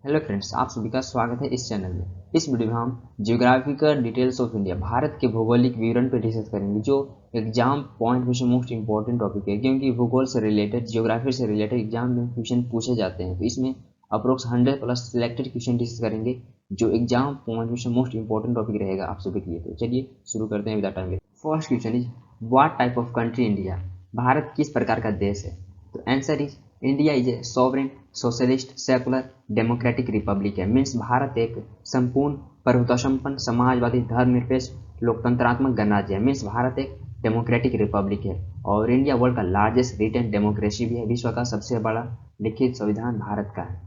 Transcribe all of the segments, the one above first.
Hello friends, आप सभी का स्वागत है इस चैनल में। इस वीडियो में हम geographical details of India, Bharat के भौगोलिक विवरण पर डिस्कस करेंगे, जो एग्जाम पॉइंट में से मोस्ट इंपॉर्टेंट टॉपिक है, क्योंकि भूगोल से रिलेटेड, जियोग्राफी से रिलेटेड एग्जाम में क्वेश्चन पूछे जाते हैं। तो इसमें अप्रोक्स 100+ सिलेक्टेड क्वेश्चन डिस्कस करेंगे, जो एग्जाम पॉइंट में से मोस्ट इंपॉर्टेंट टॉपिक रहेगा आप सभी के लिए। तो चलिए शुरू करते हैं without time waste. First question is what type of country India, Bharat किस प्रकार का देश है? तो answer is India is a sovereign socialist secular democratic republic है। मीन्स भारत एक संपूर्ण प्रभुत्व संपन्न समाजवादी धर्मनिरपेक्ष लोकतंत्रात्मक गणराज्य है। मीन्स भारत एक डेमोक्रेटिक रिपब्लिक है। और इंडिया वर्ल्ड का लार्जेस्ट रिटन डेमोक्रेसी भी है, विश्व का सबसे बड़ा लिखित संविधान भारत का है।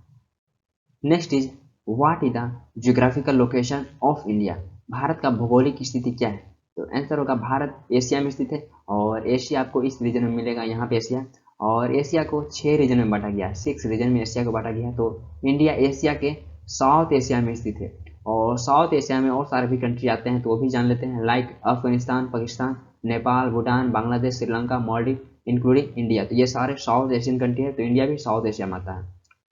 Next is what is the geographical location of India, Bharat का भौगोलिक स्थिति क्या है? तो आंसर होगा भारत एशिया में स्थित है, और एशिया आपको इस रीजन में मिलेगा, यहाँ पे एशिया। और एशिया को 6 रीजन में बांटा गया है, 6 रीजन में एशिया को बांटा गया है। तो इंडिया एशिया के साउथ एशिया में स्थित है। और साउथ एशिया में और सारे भी कंट्री आते हैं, तो वो भी जान लेते हैं, like Afghanistan, Pakistan, Nepal, Bhutan, Bangladesh, Sri Lanka, Maldives, including India. तो ये सारे साउथ एशियन कंट्री है, तो इंडिया भी साउथ एशिया में आता है।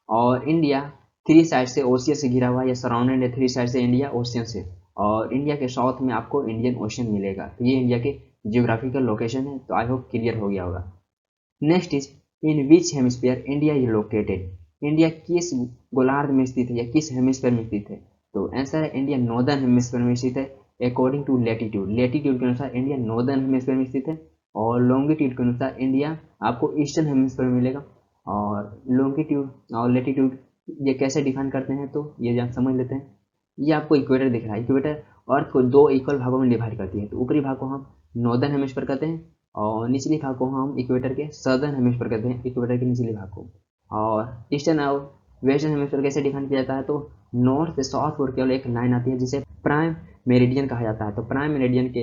और इंडिया 3 साइड से ओशियन से घिरा हुआ है, या सराउंडेड है 3 साइड से इंडिया ओशियन से। और इंडिया के साउथ में आपको इंडियन ओशन मिलेगा। तो ये इंडिया के जियोग्राफिकल लोकेशन है। तो आई होप क्लियर हो गया होगा। Next is in which hemisphere India is located, India किस गोलार्ध में स्थित है या किस हेमिस्फीयर में स्थित है? तो आंसर है इंडिया नॉर्दर्न हेमिस्फीयर में स्थित है। अकॉर्डिंग टू लेटीट्यूड, लेटीट्यूड के अनुसार इंडिया नॉर्दर्न हेमिस्फीयर में स्थित है। और लॉन्गिट्यूड के अनुसार इंडिया आपको ईस्टर्न हेमिस्फीयर में मिलेगा। और लॉन्गिट्यूड और लेटीट्यूड ये कैसे डिफाइन करते हैं, तो ये जान समझ लेते हैं। ये आपको इक्वेटर दिख रहा है, इक्वेटर अर्थ को 2 इक्वल भागों में डिवाइड करती है। तो ऊपरी भाग को हम नॉर्दर्न हेमिस्फीयर कहते हैं, और निचली भाग को हम इक्वेटर के सदर्न हेमिस्फीयर कहते हैं, इक्वेटर के निचले भाग को। और ईस्टर्न और वेस्टर्न हेमिस्फीयर कैसे डिफाइन किया जाता है, तो नॉर्थ से साउथ की ओर केवल एक लाइन आती है, जिसे प्राइम मेरिडियन कहा जाता है। तो प्राइम मेरिडियन के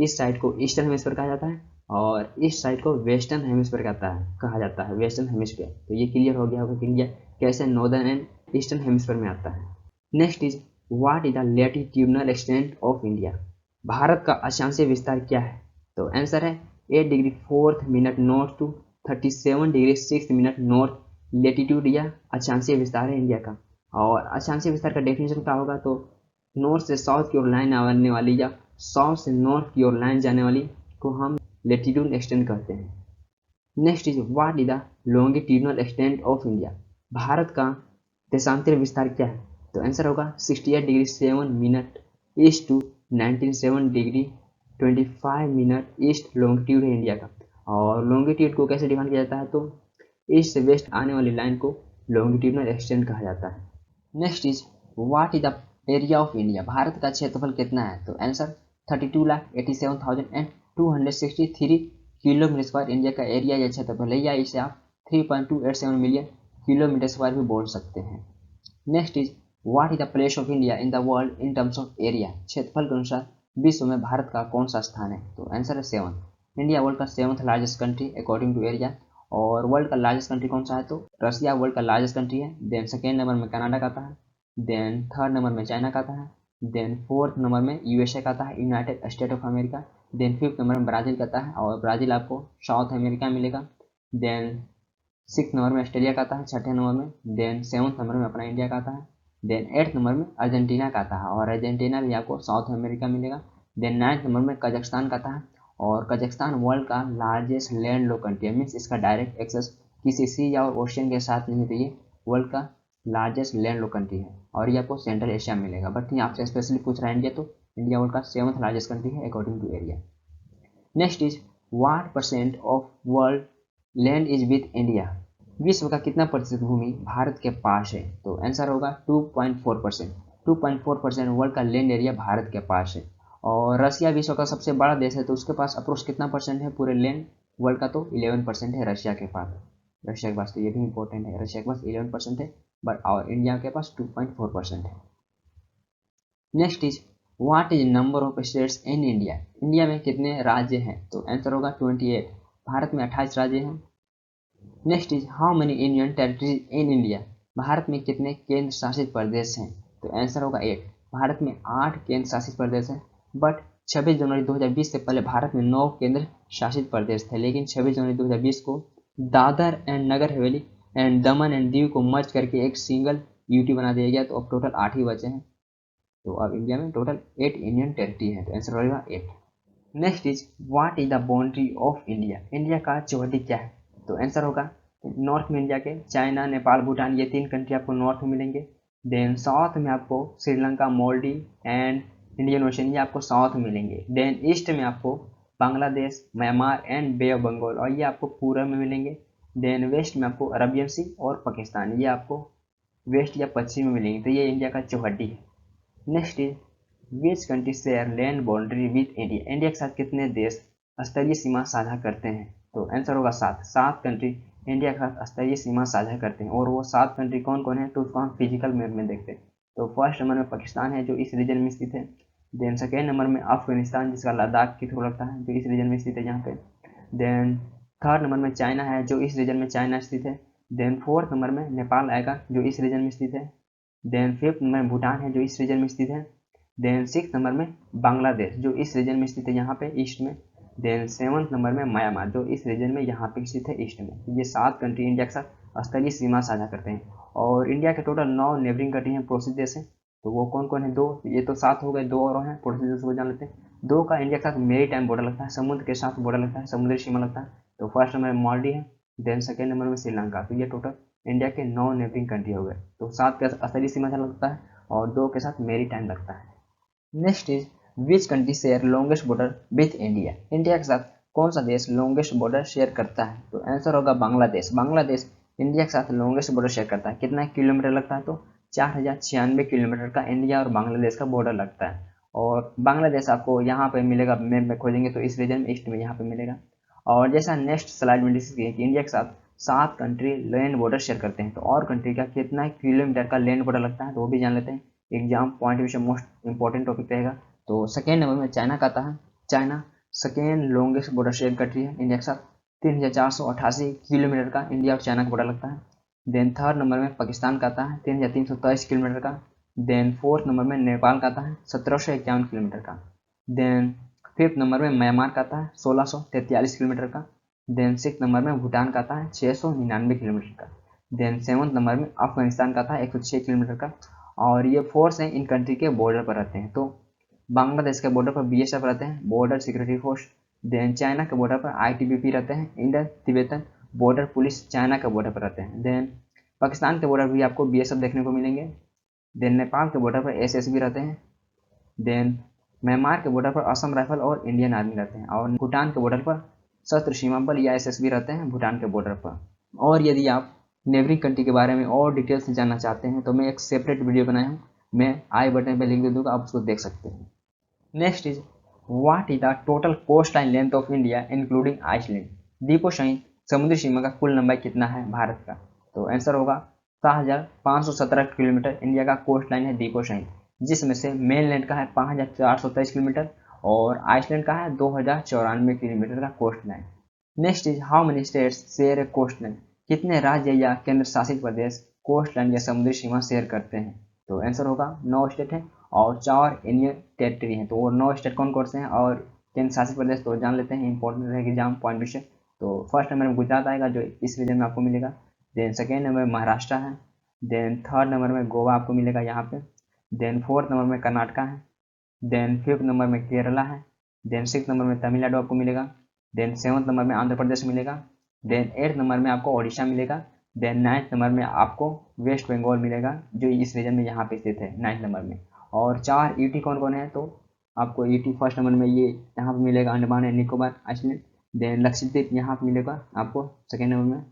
इस साइड को ईस्टर्न हेमिस्फीयर कहा जाता है, और इस साइड को वेस्टर्न हेमिस्फीयर कहा जाता है, वेस्टर्न हेमिस्फीयर। तो ये क्लियर हो गया होगा कि इंडिया कैसे नॉर्दर्न एंड ईस्टर्न हेमिस्फीयर में आता है। Next is what is the latitudinal extent of India, Bharat का अक्षांशीय विस्तार क्या है? तो आंसर है 8 degree 4 minute north to 37 degree 6 minute north latitude, या अक्षांशीय विस्तार है इंडिया का। और अक्षांशीय विस्तार का डेफिनेशन क्या होगा, तो नॉर्थ से साउथ की ओर लाइन आने वाली, या साउथ से नॉर्थ की ओर लाइन जाने वाली को हम लेटीट्यूड एक्सटेंड कहते हैं। Next is what is the longitudinal extent of India, Bharat का देशांतर विस्तार क्या है? तो आंसर होगा 68 degree 7 minute east to 97 degree 25 minute east longitude है इंडिया का। और लॉन्गिट्यूड को कैसे डिफाइन किया जाता है, तो ईस्ट से वेस्ट आने वाली लाइन को लॉन्गिट्यूडनल एक्सटेंट कहा जाता है। Next is what is the area of India, Bharat का क्षेत्रफल कितना है? तो आंसर 32,87,263 किलोमीटर स्क्वायर इंडिया का एरिया या क्षेत्रफल है, या इसे आप 3.287 मिलियन किलोमीटर स्क्वायर भी बोल सकते हैं। Next is what is the place of India in the world in terms of area, क्षेत्रफल के अनुसार विश्व में भारत का कौन सा स्थान है? तो आंसर है 7। इंडिया वर्ल्ड का 7th largest country according to area. और वर्ल्ड का लार्जेस्ट कंट्री कौन सा है, तो रसिया वर्ल्ड का लार्जेस्ट कंट्री है। देन सेकेंड नंबर में कनाडा का आता है। देन थर्ड नंबर में चाइना का आता है। देन फोर्थ नंबर में यूएसए का आता है, United State of America. Then fifth number में ब्राज़ील का आता है, और ब्राज़ील आपको साउथ अमेरिका में मिलेगा। देन 6th नंबर में ऑस्ट्रेलिया का आता है, 6ठे नंबर में। देन 7th नंबर में अपना इंडिया का आता है। देन 8th नंबर में अर्जेंटीना का आता है, और अर्जेंटीना भी आपको साउथ अमेरिका मिलेगा। देन 9th नंबर में कजाकिस्तान का आता है, और कजाकिस्तान वर्ल्ड का लार्जेस्ट लैंड लॉक कंट्री है। मीन्स इसका डायरेक्ट एक्सेस किसी सी या ओशियन के साथ नहीं है, तो ये वर्ल्ड का लार्जेस्ट लैंड लॉक कंट्री है। और ये आपको सेंट्रल एशिया में मिलेगा, बट नहीं आपसे स्पेशली पूछ रहा है इंडिया, तो इंडिया वर्ल्ड का 7th लार्जेस्ट कंट्री है according to area. Next is what percent of world land is with India, विश्व का कितना प्रतिशत भूमि भारत के पास है? तो आंसर होगा 2.4%। 2.4% वर्ल्ड का लैंड एरिया भारत के पास है। और रसिया विश्व का सबसे बड़ा देश है, तो उसके पास अप्रोक्स कितना परसेंट है पूरे लैंड वर्ल्ड का? तो 11% है रशिया के पास। रशिया के पास, तो ये भी इंपॉर्टेंट है, रशिया के पास 11% है, बट और इंडिया के पास 2.4% है। Next is what is number of states in India, India में कितने राज्य हैं? तो आंसर होगा 28। भारत में 28 राज्य हैं। Next is how many union territories in India, भारत में कितने केंद्र शासित प्रदेश हैं? तो आंसर होगा 8। भारत में 8 केंद्र शासित प्रदेश हैं, बट 26 जनवरी 2020 से पहले भारत में 9 केंद्र शासित प्रदेश थे। लेकिन 26 जनवरी 2020 को Dadar and Nagar Haveli and Daman and Diu को मर्ज करके एक सिंगल यूटी बना दिया गया, तो अब टोटल 8 ही बचे हैं। तो अब इंडिया में टोटल 8 यूनियन टेरिटरी है, तो आंसर होगा 8। Next is what is the boundary of India, India का चौहद्दी क्या है? तो आंसर होगा नॉर्थ में इंडिया के चाइना, नेपाल, भूटान, ये 3 कंट्री आपको नॉर्थ में मिलेंगे। देन साउथ में आपको Sri Lanka, Maldives and Indian Ocean, ये आपको साउथ में मिलेंगे। देन ईस्ट में आपको Bangladesh, Myanmar and Bay of Bengal, और ये आपको पूर्व में मिलेंगे। देन वेस्ट में आपको अरबियन सी और पाकिस्तान, ये आपको वेस्ट या पश्चिम में मिलेंगे। तो ये इंडिया का चौहद्दी है। Next is which country share land boundary with India, India के साथ कितने देश स्तरीय सीमा साझा करते हैं? तो आंसर होगा 7। 7 कंट्री इंडिया के साथ स्तरीय सीमा साझा करते हैं, और वो 7 कंट्री कौन कौन है? तो उसको हम फिजिकल मैप में देखते हैं। तो फर्स्ट नंबर में पाकिस्तान है, जो इस रीजन में स्थित है। देन सेकेंड नंबर में अफगानिस्तान, जिसका लद्दाख के थ्रू लगता है, जो इस रीजन में स्थित है यहाँ पे। देन थर्ड नंबर में चाइना है, जो इस रीजन में चाइना स्थित है। देन फोर्थ नंबर में नेपाल आएगा, जो इस रीजन में स्थित है। देन फिफ्थ नंबर में भूटान है, जो इस रीजन में स्थित है। देन सिक्स नंबर में बांग्लादेश, जो इस रीजन में स्थित है यहाँ पे ईस्ट में। देन सेवंथ नंबर में म्यांमार, जो इस रीजन में यहाँ पे स्थित है ईस्ट में। ये 7 कंट्री इंडिया के साथ स्तरीय सीमा साझा करते हैं। और इंडिया के टोटल 9 नेबरिंग कंट्री हैं, पड़ोसी देश हैं। तो वो कौन कौन है? 2, ये तो 7 हो गए, 2 और हैं पड़ोसी देश को जान लेते हैं। 2 का इंडिया के साथ मेरी टाइम बॉर्डर लगता है, समुद्र के साथ बॉर्डर लगता है, समुद्री सीमा लगता है। तो फर्स्ट नंबर में मालदीव है। देन सेकेंड नंबर में श्रीलंका। तो ये टोटल इंडिया के 9 नेबरिंग कंट्री हो गए। तो 7 के स्तरीय सीमा लगता है और 2 के साथ मेरी टाइम लगता है। Next is which country share longest border with India, India के साथ कौन सा देश लॉन्गेस्ट बॉर्डर शेयर करता है? तो आंसर होगा बांग्लादेश। बांग्लादेश इंडिया के साथ लॉन्गेस्ट बॉर्डर शेयर करता है। कितना किलोमीटर लगता है? तो 4096 किलोमीटर का इंडिया और बांग्लादेश का बॉर्डर लगता है। और बांग्लादेश आपको यहाँ पे मिलेगा, मैप में खोजेंगे तो इस रीजन में ईस्ट में यहाँ पे मिलेगा। और जैसा नेक्स्ट स्लाइड में डिस्कस किया कि इंडिया के साथ 7 कंट्री लैंड बॉर्डर शेयर करते हैं, तो और कंट्री का कितना किलोमीटर का लैंड बॉर्डर लगता है, तो वो भी जान लेते हैं। Exam point of most important topic रहेगा। तो सेकेंड नंबर में चाइना का आता है। China second longest border share country है इंडिया के साथ। 3488 किलोमीटर का इंडिया और चाइना का बॉर्डर लगता है। देन थर्ड नंबर में पाकिस्तान का आता है, 3323 किलोमीटर का। देन फोर्थ नंबर में नेपाल का आता है, 1751 किलोमीटर का। देन फिफ्थ नंबर में म्यांमार का आता है, 1643 किलोमीटर का। देन सिक्स नंबर में भूटान का आता है, 699 किलोमीटर का। देन सेवंथ नंबर में अफगानिस्तान का आता है, 106 किलोमीटर का। और ये फोर्स हैं इन कंट्री के बॉर्डर पर रहते हैं। तो बांग्लादेश के बॉर्डर पर बीएसएफ रहते हैं, border security force. Then China के बॉर्डर पर आईटीबीपी रहते हैं, Indian Tibetan border police, China के बॉर्डर पर रहते हैं। देन पाकिस्तान के बॉर्डर पर भी आपको बीएसएफ देखने को मिलेंगे। देन नेपाल के बॉर्डर पर एसएसबी रहते हैं। देन म्यांमार के बॉर्डर पर असम राइफल और इंडियन आर्मी रहते हैं। और भूटान के बॉर्डर पर सशस्त्र सीमा बल या एसएसबी रहते हैं भूटान के बॉर्डर पर। और यदि आप नेबरिंग कंट्री के बारे में और डिटेल से जानना चाहते हैं तो मैं एक सेपरेट वीडियो बनाया हूँ, मैं आई बटन पर लिंक दे दूँगा, आप उसको देख सकते हैं। Next is what is the total coast line length of India including island, द्वीपों सहित समुद्री सीमा का कुल लंबाई कितना है भारत का? तो आंसर होगा 7517 किलोमीटर इंडिया का कोस्ट लाइन है द्वीपों सहित, जिसमें से मेनलैंड का है 5423 किलोमीटर और आइसलैंड का है 2094 किलोमीटर का coast line. Next is how many states share a coast line, कितने राज्य या केंद्र शासित प्रदेश कोस्ट लाइन या समुद्री सीमा शेयर करते हैं? तो आंसर होगा 9 स्टेट है और 4 यूनियन टेरिटरी हैं। तो वो 9 स्टेट कौन कौन से हैं और केंद्र शासित प्रदेश तो जान लेते हैं, इंपॉर्टेंट रहेगा एग्जाम पॉइंट से। तो फर्स्ट नंबर में गुजरात आएगा, जो इस रीजन में आपको मिलेगा। देन सेकेंड नंबर में महाराष्ट्र है। देन थर्ड नंबर में गोवा आपको मिलेगा यहाँ पे। देन फोर्थ नंबर में कर्नाटका है। देन फिफ्थ नंबर में केरला है। देन सिक्स नंबर में तमिलनाडु आपको मिलेगा। देन सेवन्थ नंबर में आंध्र प्रदेश मिलेगा। देन एट्थ नंबर में आपको ओडिशा मिलेगा। देन नाइन्थ नंबर में आपको वेस्ट बंगाल मिलेगा, जो इस रीजन में यहाँ पे स्थित है 9th नंबर में। और 4 ईटी कौन कौन है? तो आपको ईटी फर्स्ट नंबर में ये यहाँ पे मिलेगा, Andaman and Nicobar island. Then Lakshadweep यहाँ पे मिलेगा आपको सेकेंड नंबर में।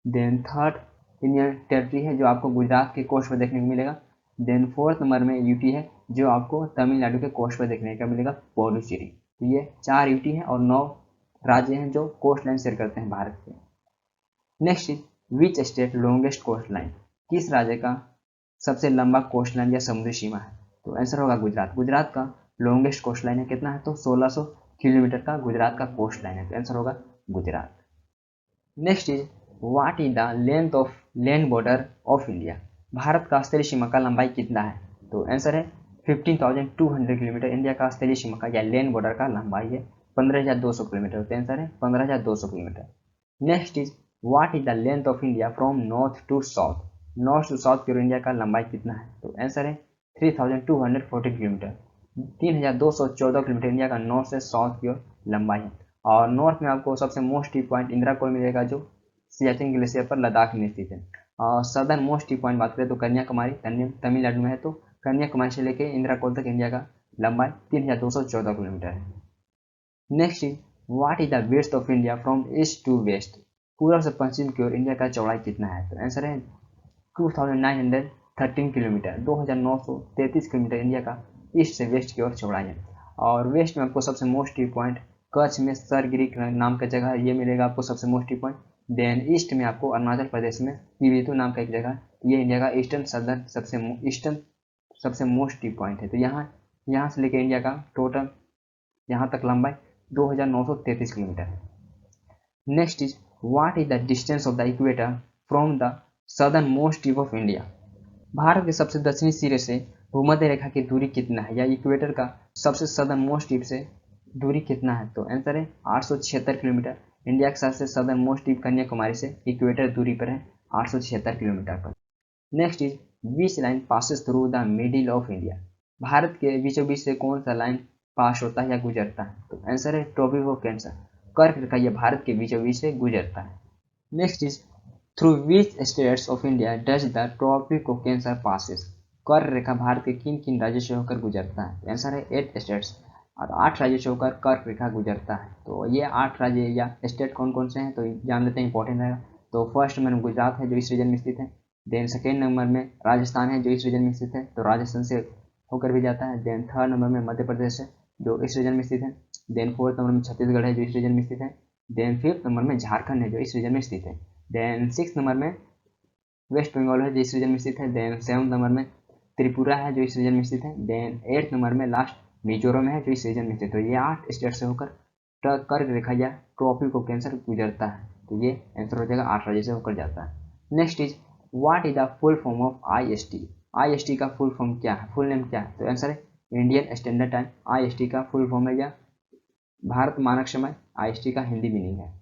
देन थर्ड इंडियन टेरिटरी है, जो आपको गुजरात के कोस्ट पर देखने को मिलेगा। देन फोर्थ नंबर में यूटी है, जो आपको तमिलनाडु के कोस्ट पर देखने का मिलेगा, पुडुचेरी। तो ये 4 यूटी हैं और 9 राज्य हैं जो कोस्ट लाइन शेयर करते हैं भारत के। Next is which state longest coast line, किस राज्य का सबसे लंबा कोस्ट लाइन या समुद्री सीमा है? तो आंसर होगा गुजरात। गुजरात का लॉन्गेस्ट कोस्ट लाइन है, कितना है? तो 1600 किलोमीटर का गुजरात का कोस्ट लाइन है। तो आंसर होगा Gujarat. Next is what is the length of land border of India, Bharat का स्तरीय सीमा का लंबाई कितना है? तो आंसर है 15,200 किलोमीटर इंडिया का स्तरीय सीमा का या लैंड बॉर्डर का लंबाई है 15,200 किलोमीटर। तो आंसर है 15,200 kilometre. Next is what is the length of India from north to south, north to south की ओर इंडिया का लंबाई कितना है? तो आंसर है 3214 किलोमीटर। 3214 किलोमीटर इंडिया का नॉर्थ से साउथ की ओर लंबाई है। और नॉर्थ में आपको सबसे मोस्ट टी पॉइंट इंदिरा कोल मिलेगा, जो सियाचिन ग्लेशियर पर लद्दाख में स्थित है। और सदर्न मोस्ट टी पॉइंट बात करें तो कन्याकुमारी तमिलनाडु में है। तो कन्याकुमारी से लेकर इंदिरा कोल तक इंडिया का लंबाई 3214 किलोमीटर है। Next is what is the west of India from east to west? पूर्व से पश्चिम की ओर इंडिया का चौड़ाई कितना है? तो आंसर है 2913 किलोमीटर। 2933 किलोमीटर इंडिया का ईस्ट से वेस्ट की ओर चौड़ाई है। और वेस्ट में आपको सबसे मोस्ट टी पॉइंट कच्छ में सरगिरी नाम का जगह ये मिलेगा आपको सबसे most T point. Then east में आपको अरुणाचल प्रदेश में किवितु नाम का एक जगह, ये इंडिया का ईस्टर्न सदर्न सबसे मोस्ट टी पॉइंट है। तो यहाँ से लेकर इंडिया का टोटल यहाँ तक लंबाई 2933 किलोमीटर है। Next is what is the distance of the equator from the southern most tip of India? Bharat के सबसे दक्षिणी सिरे से भूमध्य रेखा की दूरी कितना है, या इक्वेटर का सबसे सदर्न मोस्ट टिप से दूरी कितना है? तो आंसर है 876 किलोमीटर। इंडिया के सबसे सदर्न मोस्ट टिप कन्याकुमारी से इक्वेटर दूरी पर है 876 किलोमीटर पर। Next is which line passes through the middle of India? Bharat के बीचों बीच से कौन सा लाइन पास होता है या गुजरता है? तो आंसर है ट्रॉपिक ऑफ कैंसर। कर्क रेखा यह भारत के बीचों बीच से गुजरता है। Next is through which states of India does the tropic of cancer passes? कर्क रेखा भारत के किन किन राज्यों से होकर गुजरता है? आंसर है 8 स्टेट्स, और 8 राज्यों से होकर कर्क रेखा गुजरता है। तो ये 8 राज्य या स्टेट कौन कौन से हैं तो जान लेते हैं, इंपॉर्टेंट है। तो फर्स्ट नंबर में गुजरात है जो इस रीजन में स्थित है। देन सेकेंड नंबर में राजस्थान है जो इस रीजन में स्थित है, तो राजस्थान से होकर भी जाता है। देन थर्ड नंबर में मध्य प्रदेश है जो इस रीजन में स्थित है। देन फोर्थ नंबर में छत्तीसगढ़ है जो इस रीजन में स्थित है। देन फिफ्थ नंबर में झारखंड है जो इस रीजन में स्थित है। देन सिक्स नंबर में वेस्ट बंगाल है जो इस रीजन में स्थित है। देन सेवंथ नंबर में त्रिपुरा है जो इस रीजन में स्थित है। देन एट्थ नंबर में लास्ट मिजोरम है जो इस रीजन में स्थित है। तो ये 8 स्टेट से होकर कर्क रेखा या ट्रॉपिक ऑफ कैंसर गुजरता है। तो ये आंसर हो जाएगा 8 राज्य से होकर जाता है। Next is what is the full form of IST? IST का फुल फॉर्म क्या है, फुल नेम क्या है? तो आंसर है इंडियन स्टैंडर्ड टाइम। IST का फुल फॉर्म है या भारत मानक समय। IST का हिंदी मीनिंग है।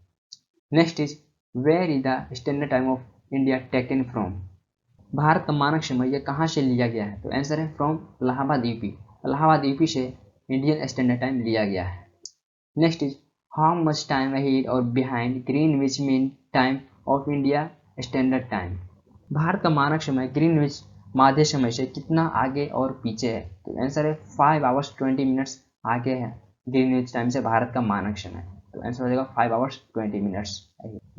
Next is where is the standard time of India taken from? Bharat का मानक समय यह कहाँ से लिया गया है? तो आंसर है from Allahabad UP. Allahabad UP से इंडियन स्टैंडर्ड टाइम लिया गया है। Next is how much time ahead और behind Greenwich mean time of India standard time? Bharat का मानक समय ग्रीनविच माध्य समय से कितना आगे और पीछे है? तो आंसर है 5 आवर्स 20 मिनट्स आगे है ग्रीनविच टाइम से भारत का मानक समय। तो आंसर हो जाएगा 5 hours 20 minutes.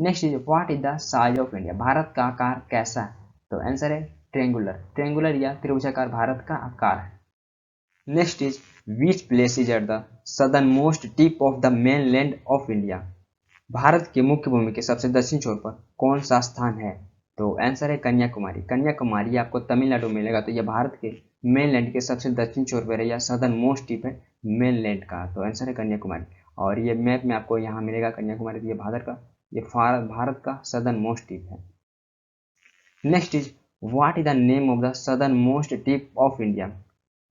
Next is what is the size of India? Bharat का आकार कैसा है? तो आंसर है ट्रेंगुलर या त्रिभुजाकार भारत का आकार है। Next is which place is at the southern most tip of the main land of India? Bharat के मुख्य भूमि के सबसे दक्षिण छोर पर कौन सा स्थान है? तो आंसर है कन्याकुमारी। कन्याकुमारी आपको तमिलनाडु मिलेगा। तो यह भारत के मेनलैंड के सबसे दक्षिण छोर पर है या सदर्न मोस्ट टिप है मेनलैंड का। तो आंसर है कन्याकुमारी। और ये मैप में आपको यहाँ मिलेगा कन्याकुमारी। तो ये भारत का सदर्न मोस्ट टिप है। Next is what is the name of the southern most tip of India?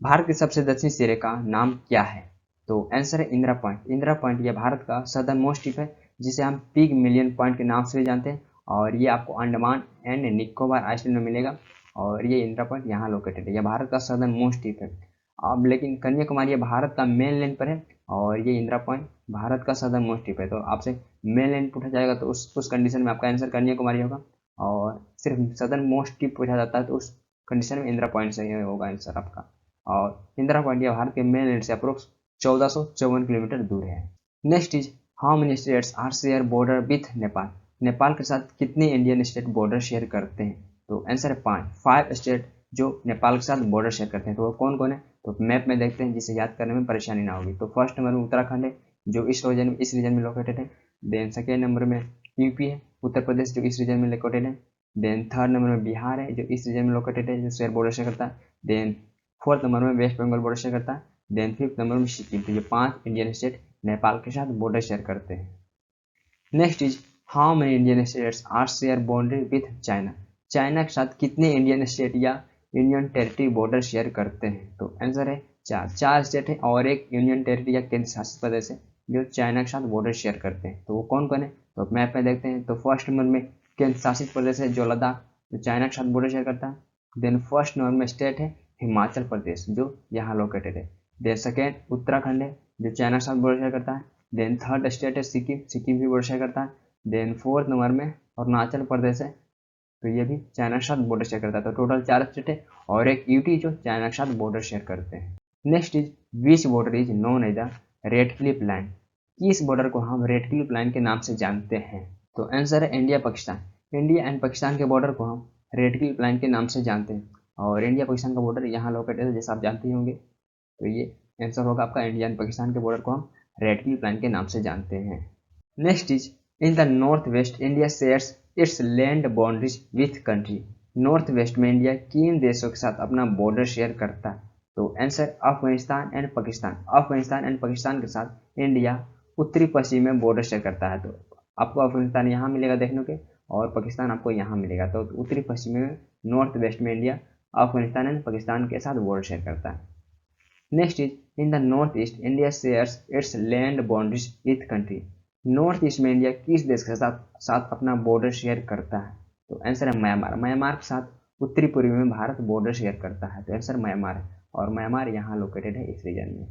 Bharat के सबसे दक्षिणी सिरे का नाम क्या है? तो आंसर है इंदिरा पॉइंट। इंदिरा पॉइंट यह भारत का सदर्न मोस्ट टिप है जिसे हम पिग मिलियन पॉइंट के नाम से भी जानते हैं। और ये आपको अंडमान एंड निकोबार आइलैंड में मिलेगा। और ये इंदिरा पॉइंट यहाँ लोकेटेड है। यह भारत का सदर्न मोस्ट टिप है। अब लेकिन कन्याकुमारी ये भारत का मेन लैंड पर है और ये इंदिरा पॉइंट भारत का सदर्न मोस्ट टिप है। तो आपसे मेन लैंड पूछा जाएगा तो उस कंडीशन में आपका आंसर कन्याकुमारी होगा। और सिर्फ सदर्न मोस्ट टिप पूछा जाता है तो उस कंडीशन में इंदिरा पॉइंट सही होगा आंसर आपका। और इंदिरा पॉइंट यह भारत के मेन लैंड से अप्रोक्स 1454 किलोमीटर दूर है। Next is how many states are share border with Nepal? Nepal के साथ कितने इंडियन स्टेट बॉर्डर शेयर करते हैं? तो आंसर है 5 स्टेट जो नेपाल के साथ बॉर्डर शेयर करते हैं। तो वो कौन कौन है? तो मैप में देखते हैं जिसे याद करने में परेशानी ना होगी। तो फर्स्ट नंबर में उत्तराखंड है जो इस रीजन में लोकेटेड है। देन सेकेंड नंबर में यूपी है, उत्तर प्रदेश जो इस रीजन में लोकेटेड है। देन थर्ड नंबर में बिहार है जो इस रीजन में लोकेटेड है जो शेयर बॉर्डर शेयर करता है। देन फोर्थ नंबर में वेस्ट बंगाल बॉर्डर शेयर करता है। देन फिफ्थ नंबर में सिक्किम। तो ये 5 इंडियन स्टेट नेपाल के साथ बॉर्डर शेयर करते हैं। Next is how many Indian states are share boundary with China? China के साथ कितने इंडियन स्टेट या यूनियन टेरिटरी बॉर्डर शेयर करते हैं? तो आंसर है 4 स्टेट है और एक यूनियन टेरिटरी या केंद्र शासित प्रदेश है जो चाइना के साथ बॉर्डर शेयर करते हैं। तो वो कौन कौन है? तो मैप में देखते हैं। तो फर्स्ट नंबर में केंद्र शासित प्रदेश है जो लद्दाख। जो चाइना के साथ बॉर्डर शेयर करता है। देन फर्स्ट नंबर में स्टेट है हिमाचल प्रदेश, जो यहाँ लोकेटेड है। देन सेकेंड उत्तराखंड है, जो चाइना के साथ बॉर्डर शेयर करता है। देन थर्ड स्टेट है सिक्किम, सिक्किम भी बॉर्डर शेयर करता है। देन फोर्थ नंबर में अरुणाचल प्रदेश है, तो ये भी चाइना के साथ बॉर्डर शेयर करता है। तो टोटल 4 स्टेट है और एक यूटी जो चाइना के साथ बॉर्डर शेयर करते हैं। Next is which border is known as the Radcliffe line, किस बॉर्डर को हम रेड क्लिफ लाइन के नाम से जानते हैं? तो आंसर है India Pakistan. India and Pakistan के बॉर्डर को हम रेड क्लिफ लाइन के नाम से जानते हैं और इंडिया पाकिस्तान का बॉर्डर यहाँ लोकेटेड है, जैसा आप जानते ही होंगे। तो ये आंसर होगा आपका, इंडिया एंड पाकिस्तान के बॉर्डर को हम रेड क्लिफ लाइन के नाम से जानते हैं। Next is in the north west India shares it's land boundaries with country, north west में इंडिया किन देशों के साथ अपना बॉर्डर शेयर करता है? तो answer Afghanistan and Pakistan. Afghanistan and Pakistan के साथ इंडिया उत्तरी पश्चिम में बॉर्डर शेयर करता है। तो आपको अफगानिस्तान यहाँ मिलेगा देखने के और पाकिस्तान आपको यहाँ मिलेगा। तो उत्तरी पश्चिम में नॉर्थ वेस्ट में इंडिया अफगानिस्तान एंड पाकिस्तान के साथ बॉर्डर शेयर करता है। Next is in the north east India shares it's land boundaries with country, north east में इंडिया किस देश के साथ अपना बॉर्डर शेयर करता है? तो आंसर है म्यांमार। म्यांमार के साथ उत्तरी पूर्वी में भारत बॉर्डर शेयर करता है, तो आंसर म्यांमार है और म्यांमार यहाँ लोकेटेड है इस रीजन में।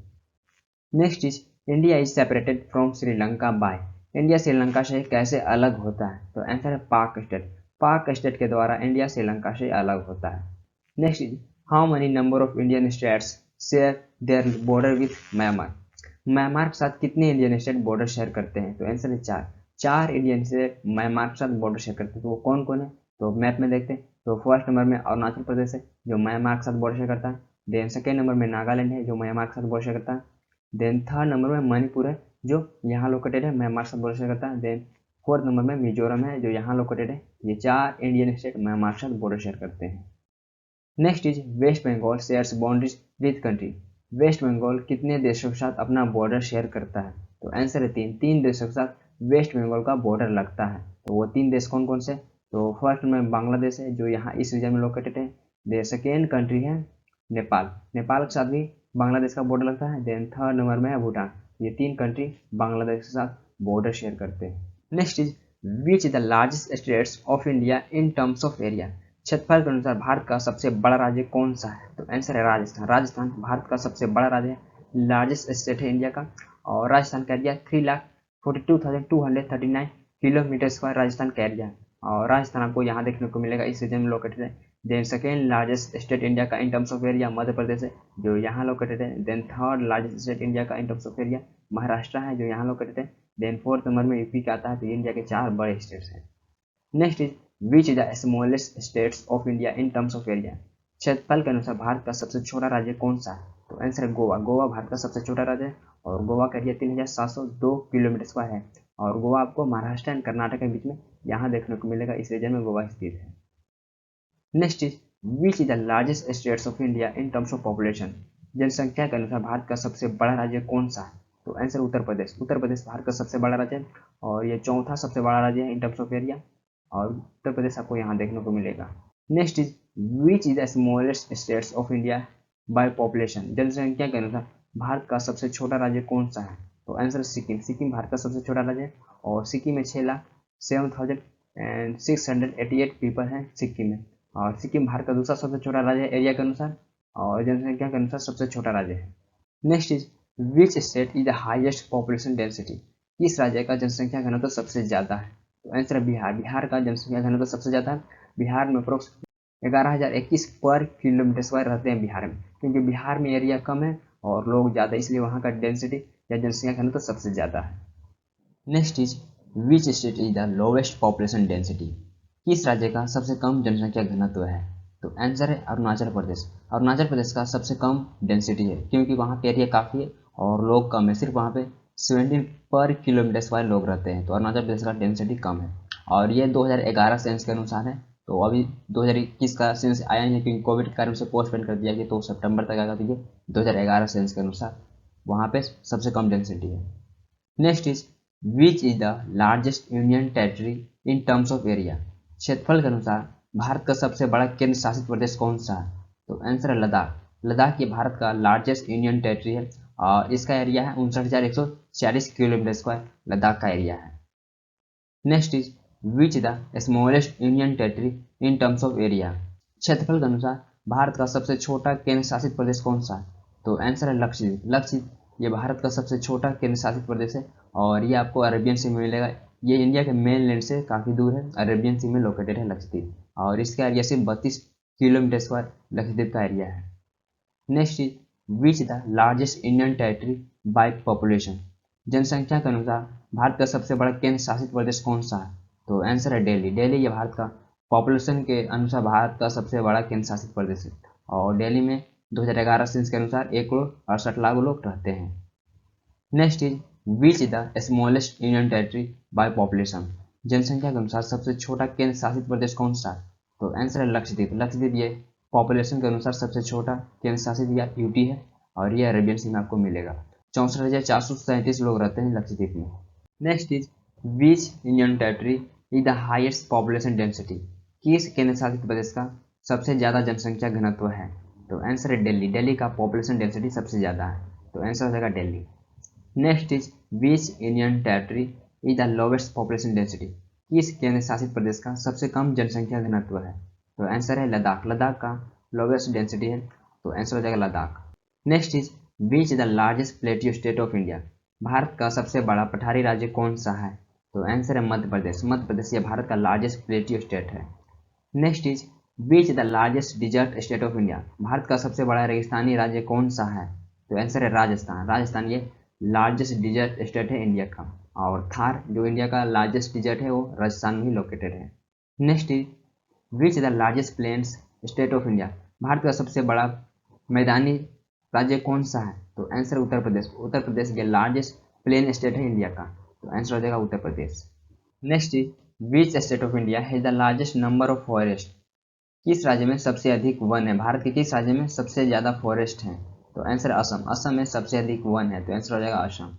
Next is India is separated from Sri Lanka by, India Sri Lanka से कैसे अलग होता है? तो आंसर है पाक स्टेट। पाक स्टेट के द्वारा इंडिया श्रीलंका से अलग होता है। Next is how many number of Indian states share their border with Myanmar, Myanmar के साथ कितने इंडियन स्टेट बॉर्डर शेयर करते हैं? तो आंसर है 4। 4 इंडियन स्टेट म्यांमार के साथ बॉर्डर शेयर करते हैं। तो वो कौन कौन है? तो मैप में देखते हैं। तो फर्स्ट नंबर में अरुणाचल प्रदेश है, जो म्यांमार के साथ बॉर्डर शेयर करता है। देन सेकेंड नंबर में नागालैंड है, जो म्यांमार के साथ बॉर्डर शेयर करता है। देन थर्ड नंबर में मणिपुर है, जो यहाँ लोकेटेड है, म्यांमार के साथ बॉर्डर शेयर करता है। देन फोर्थ नंबर में मिजोरम है, जो यहाँ लोकेटेड है। ये 4 इंडियन स्टेट म्यांमार के साथ बॉर्डर शेयर करते हैं। Next is West Bengal shares boundaries with country, West Bengal कितने देशों के साथ अपना बॉर्डर शेयर करता है? तो आंसर है 3। 3 देशों के साथ वेस्ट बंगाल का बॉर्डर लगता है। तो वो 3 देश कौन कौन से? तो फर्स्ट में बांग्लादेश है, जो यहाँ इस रीजन में लोकेटेड है। देन सेकेंड कंट्री है नेपाल, नेपाल के साथ भी बांग्लादेश का बॉर्डर लगता है। देन थर्ड नंबर में है भूटान। ये 3 कंट्री बांग्लादेश के साथ बॉर्डर शेयर करते हैं। Next is which is the largest states of India in terms of area, क्षेत्रफल के अनुसार भारत का सबसे बड़ा राज्य कौन सा है? तो आंसर है राजस्थान। राजस्थान भारत का सबसे बड़ा राज्य है, लार्जेस्ट स्टेट है इंडिया का। और राजस्थान का एरिया 3,42,239 किलोमीटर स्क्वायर राजस्थान का एरिया है। और राजस्थान आपको यहाँ देखने को मिलेगा, इस रीजन में लोकेटेड है। Then second largest state India का in terms of area Madhya Pradesh है, जो यहाँ लोकेटेड है। Then third largest state India का in terms of area Maharashtra है, जो यहाँ लोकेटेड है। देन फोर्थ नंबर में यूपी का आता है। तो इंडिया के 4 बड़े स्टेट्स हैं। Next is which is the smallest states of India in terms of area, क्षेत्रफल के अनुसार भारत का सबसे छोटा राज्य कौन सा है? तो आंसर है गोवा। गोवा भारत का सबसे छोटा राज्य है और गोवा का एरिया 3,702 किलोमीटर स्क्वायर है। और गोवा आपको महाराष्ट्र एंड कर्नाटक के बीच में यहाँ देखने को मिलेगा, इस रीजन में गोवा स्थित है। Next is which is the largest states of India in terms of population, जनसंख्या के अनुसार भारत का सबसे बड़ा राज्य कौन सा है? तो आंसर उत्तर प्रदेश। उत्तर प्रदेश भारत का सबसे बड़ा राज्य है और ये चौथा सबसे बड़ा राज्य है इन टर्म्स ऑफ एरिया, और उत्तर प्रदेश आपको यहाँ देखने को मिलेगा। Next is which is the smallest states of India by population, जनसंख्या के अनुसार भारत का सबसे छोटा राज्य कौन सा है? तो आंसर सिक्किम। सिक्किम भारत का सबसे छोटा राज्य है और सिक्किम में 6,07,688 पीपल हैं सिक्किम में। और सिक्किम भारत का दूसरा सबसे छोटा राज्य है एरिया के अनुसार और जनसंख्या के अनुसार सबसे छोटा राज्य है। Next is which state is the highest population density, किस राज्य का जनसंख्या घनत्व सबसे ज़्यादा है? तो आंसर है बिहार। बिहार का जनसंख्या घनत्व सबसे ज़्यादा है। बिहार में अप्रोक्स 11,021 पर किलोमीटर स्क्वायर रहते हैं बिहार में, क्योंकि बिहार में एरिया कम है और लोग ज़्यादा, इसलिए वहाँ का डेंसिटी या जनसंख्या घनत्व सबसे ज़्यादा है। Next is which state is the lowest population density, किस राज्य का सबसे कम जनसंख्या घनत्व है? तो आंसर है अरुणाचल प्रदेश। अरुणाचल प्रदेश का सबसे कम डेंसिटी है, क्योंकि वहाँ पे एरिया काफ़ी है और लोग कम है, सिर्फ वहाँ पे 17 पर किलोमीटर स्क्वायर लोग रहते हैं। तो अरुणाचल प्रदेश का डेंसिटी कम है और ये 2011 सेंस के अनुसार है। तो अभी 2021 का सेंस आया नहीं, क्योंकि कोविड के कारण से पोस्टपोन कर दिया गया, तो सितंबर तक आएगा। तो ये 2011 सेंस के अनुसार वहाँ पे सबसे कम डेंसिटी है। Next is which is the largest union territory in terms of area, क्षेत्रफल के अनुसार भारत का सबसे बड़ा केंद्र शासित प्रदेश कौन सा है? तो आंसर है लद्दाख। लद्दाख ये भारत का लार्जेस्ट यूनियन टेरिटरी है और इसका एरिया है 59,140 किलोमीटर स्क्वायर लद्दाख का एरिया है। Next is which the smallest union territory in terms of area. क्षेत्रफल के अनुसार भारत का सबसे छोटा केंद्र शासित प्रदेश कौन सा है? तो आंसर है लक्षद्वीप। लक्षद्वीप ये भारत का सबसे छोटा केंद्र शासित प्रदेश है और ये आपको अरेबियन सी में मिलेगा। ये इंडिया के मेन लैंड से काफ़ी दूर है, अरेबियन सी में लोकेटेड है लक्षद्वीप, और इसका एरिया सिर्फ 32 किलोमीटर स्क्वायर लक्षद्वीप का एरिया है। Next is which the largest Indian territory by population. जनसंख्या के अनुसार भारत का सबसे बड़ा केंद्र शासित प्रदेश कौन सा है? तो आंसर है दिल्ली। दिल्ली ये भारत का पॉपुलेशन के अनुसार भारत का सबसे बड़ा केंद्र शासित प्रदेश है और दिल्ली में 2011 सेंस के अनुसार 1,68,00,000 लोग रहते हैं। Next is which the smallest Indian territory by population. जनसंख्या के अनुसार सबसे छोटा केंद्र शासित प्रदेश कौन सा है? तो आंसर है लक्षद्वीप। लक्षद्वीप ये पॉपुलेशन के अनुसार सबसे छोटा केंद्र शासित या यूटी है और ये अरेबियन सी में आपको मिलेगा। 64,437 लोग रहते हैं लक्षद्वीप में। Next is which Indian territory is the highest population density. किस केंद्र शासित प्रदेश का सबसे ज़्यादा जनसंख्या घनत्व है? तो आंसर है दिल्ली। दिल्ली का पॉपुलेशन डेंसिटी सबसे ज़्यादा है, तो आंसर हो जाएगा Delhi. Next is which Indian territory is the lowest population density. किस केंद्र शासित प्रदेश का सबसे कम जनसंख्या घनत्व है? तो आंसर है लद्दाख। लद्दाख का लोवेस्ट डेंसिटी है, तो आंसर हो जाएगा Ladakh. Next is which the largest plateau state of India. Bharat का सबसे बड़ा पठारी राज्य कौन सा है? तो आंसर है मध्य प्रदेश। मध्य प्रदेश ये भारत का लार्जेस्ट प्लेटियो स्टेट है। Next is which the largest desert state of India. Bharat का सबसे बड़ा रेगिस्तानी राज्य कौन सा है? तो आंसर है राजस्थान। राजस्थान ये लार्जेस्ट डिजर्ट स्टेट है इंडिया का, और थार जो इंडिया का लार्जेस्ट डिजर्ट है वो राजस्थान में ही लोकेटेड है। Next is which the largest plains state of India. Bharat का सबसे बड़ा मैदानी राज्य कौन सा है? तो आंसर उत्तर प्रदेश। उत्तर प्रदेश ये लार्जेस्ट प्लेन स्टेट है इंडिया का, तो आंसर हो जाएगा Uttar Pradesh. Next is which state of India has the largest number of forest. किस राज्य में सबसे अधिक वन है? भारत के किस राज्य में सबसे ज़्यादा फॉरेस्ट है? तो आंसर असम। असम में सबसे अधिक वन है, तो आंसर हो जाएगा Assam.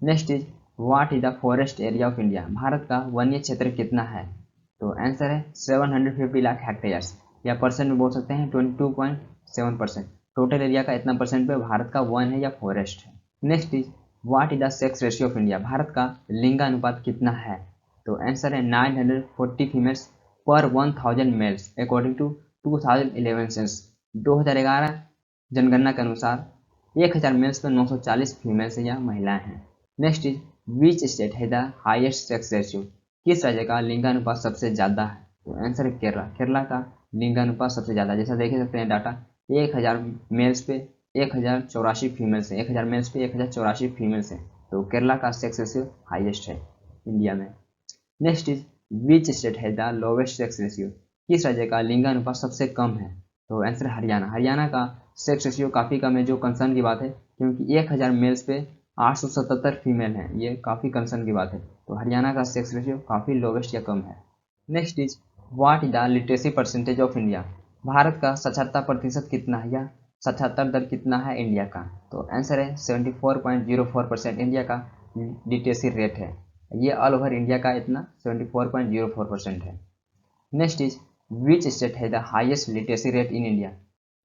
Next is what is the forest area of India. Bharat का वन्य क्षेत्र कितना है? तो आंसर है 750 लाख हेक्टेयर्स, या परसेंट में बोल सकते हैं 22.7%। टोटल एरिया का इतना परसेंट पे भारत का वन है या फॉरेस्ट है। Next is what is the sex ratio of India. Bharat का लिंगानुपात कितना है? तो आंसर है 940 फीमेल्स पर 1000 मेल्स अकॉर्डिंग टू 2011 सेंस। 2011 जनगणना के अनुसार 1000 मेल्स पर 940 फीमेल्स या महिलाएं हैं। नेक्स्ट इज विच स्टेट है द हाईएस्ट सेक्स रेशियो। किस राज्य का लिंगानुपात सबसे ज़्यादा है? तो आंसर है केरला। केरला का लिंगानुपात सबसे ज़्यादा, जैसा देख सकते हैं डाटा 1000 मेल्स पे 1084 फीमेल्स है, 1000 मेल्स पे 1084 फीमेल्स है, तो केरला का सेक्स रेशियो हाईएस्ट है इंडिया में। नेक्स्ट इज विच स्टेट है द लोवेस्ट सेक्स रेशियो। किस राज्य का लिंगानुपात सबसे कम है? तो आंसर है हरियाणा। हरियाणा का सेक्स रेशियो काफ़ी कम है, जो कंसर्न की बात है, क्योंकि 1000 मेल्स पे 877 फीमेल हैं, ये काफ़ी कंसर्न की बात है, तो हरियाणा का सेक्स रेशियो काफ़ी लोवेस्ट या कम है। Next is what is the literacy percentage of India. Bharat का साक्षरता प्रतिशत कितना है या साक्षरता दर कितना है इंडिया का? तो आंसर है 74.04% इंडिया का लिटरेसी रेट है। ये ऑल ओवर इंडिया का इतना 74.04% है। नेक्स्ट इज विच स्टेट है the highest literacy rate in India.